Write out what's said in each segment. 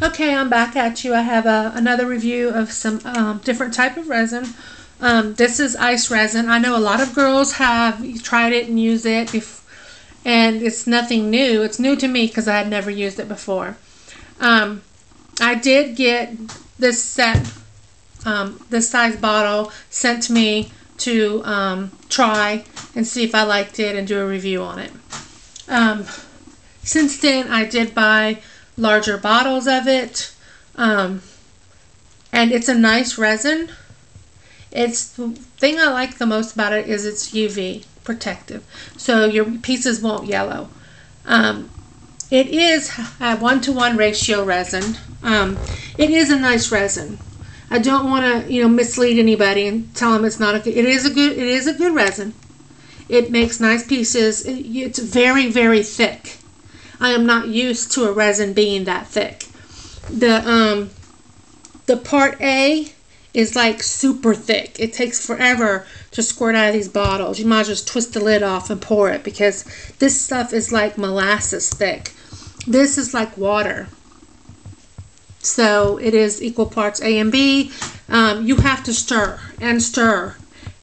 Okay, I'm back at you. I have another review of some different type of resin. This is ice resin. I know a lot of girls have tried it and used it, and it's nothing new. It's new to me because I had never used it before. I did get this set, this size bottle sent to me to try and see if I liked it and do a review on it. Since then, I did buy larger bottles of it, and it's a nice resin. It's the thing I like the most about it is it's UV protective, so your pieces won't yellow. It is a 1-to-1 ratio resin. It is a nice resin. I don't want to, mislead anybody and tell them it's not a good. It is a good resin. It makes nice pieces. It's very, very thick. I am not used to a resin being that thick. The part A is like super thick. It takes forever to squirt out of these bottles. You might just twist the lid off and pour it because this stuff is like molasses thick. This is like water. So it is equal parts A and B. You have to stir and stir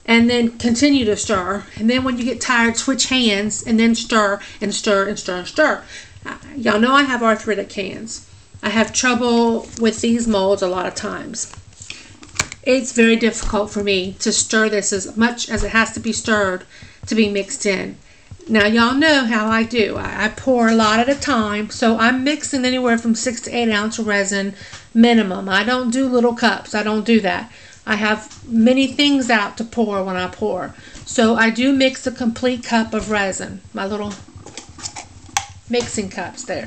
and then continue to stir. And then when you get tired, switch hands and then stir and stir and stir and stir. Y'all know I have arthritic hands. I have trouble with these molds a lot of times. It's very difficult for me to stir this as much as it has to be stirred to be mixed in. Now y'all know how I do. I pour a lot at a time, so I'm mixing anywhere from 6 to 8 ounce resin minimum. I don't do little cups. I don't do that. I have many things out to pour when I pour. So I do mix a complete cup of resin. My little mixing cups there.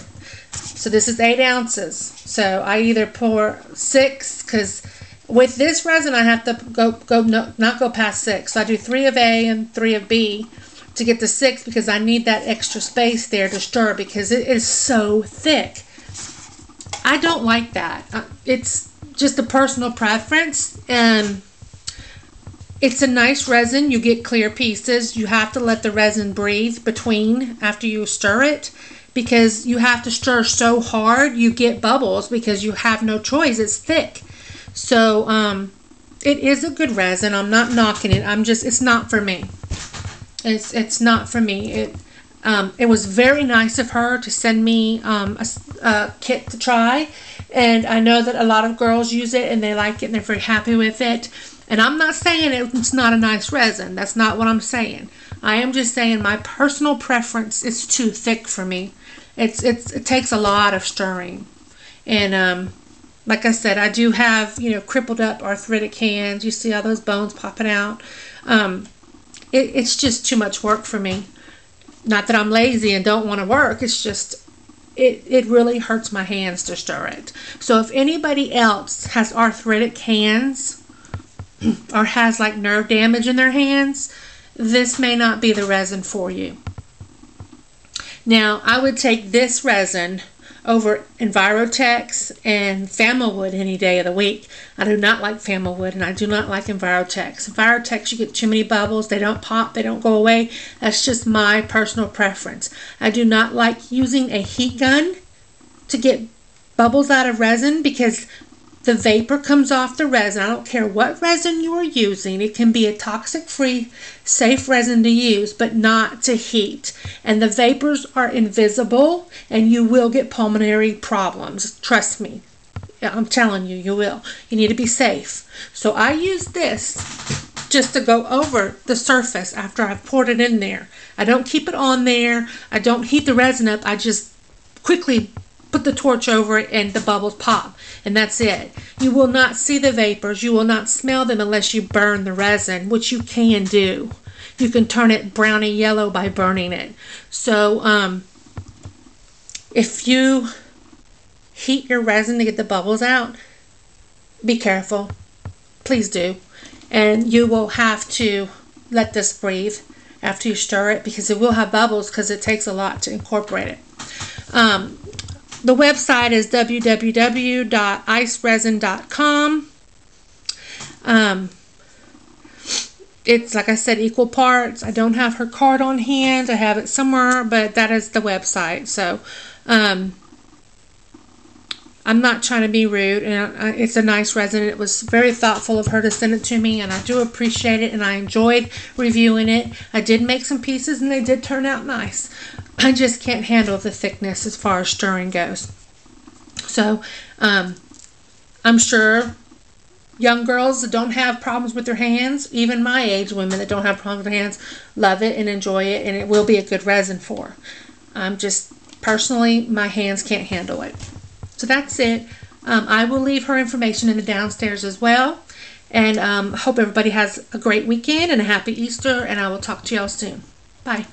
So this is 8 ounces. So I either pour 6, because with this resin I have to not go past 6. So I do 3 of A and 3 of B to get to 6 because I need that extra space there to stir because it is so thick. I don't like that. It's just a personal preference, and it's a nice resin. You get clear pieces. You have to let the resin breathe between after you stir it because you have to stir so hard you get bubbles because you have no choice. It's thick. So it is a good resin. I'm not knocking it. It's not for me. It's not for me. It was very nice of her to send me a kit to try, and I know that a lot of girls use it and they like it and they're very happy with it. And I'm not saying it's not a nice resin. That's not what I'm saying. I am just saying my personal preference is too thick for me. It takes a lot of stirring, and like I said, I do have crippled up arthritic hands. You see all those bones popping out. It's just too much work for me. Not that I'm lazy and don't want to work. It's just, it really hurts my hands to stir it. So if anybody else has arthritic hands or has like nerve damage in their hands, this may not be the resin for you. Now, I would take this resin over Envirotex and Familwood any day of the week. I do not like Familwood and I do not like Envirotex. Envirotex, you get too many bubbles. They don't pop. They don't go away. That's just my personal preference. I do not like using a heat gun to get bubbles out of resin because the vapor comes off the resin. I don't care what resin you are using. It can be a toxic-free, safe resin to use, but not to heat. And the vapors are invisible, and you will get pulmonary problems. Trust me. I'm telling you, you will. You need to be safe. So I use this just to go over the surface after I've poured it in there. I don't keep it on there. I don't heat the resin up. I just quickly put the torch over it and the bubbles pop, and that's it. You will not see the vapors. You will not smell them unless you burn the resin, which you can do. You can turn it browny yellow by burning it. So if you heat your resin to get the bubbles out, be careful. Please do. And you will have to let this breathe after you stir it because it will have bubbles because it takes a lot to incorporate it. The website is www.iceresin.com. It's, like I said, equal parts. I don't have her card on hand. I have it somewhere, but that is the website. So I'm not trying to be rude, and it's a nice resin. It was very thoughtful of her to send it to me, and I do appreciate it, and I enjoyed reviewing it. I did make some pieces, and they did turn out nice. I just can't handle the thickness as far as stirring goes. So I'm sure young girls that don't have problems with their hands, even my age women that don't have problems with their hands, love it and enjoy it, and it will be a good resin for. Just personally, my hands can't handle it. So that's it. I will leave her information in the downstairs as well. And hope everybody has a great weekend and a happy Easter. And I will talk to y'all soon. Bye.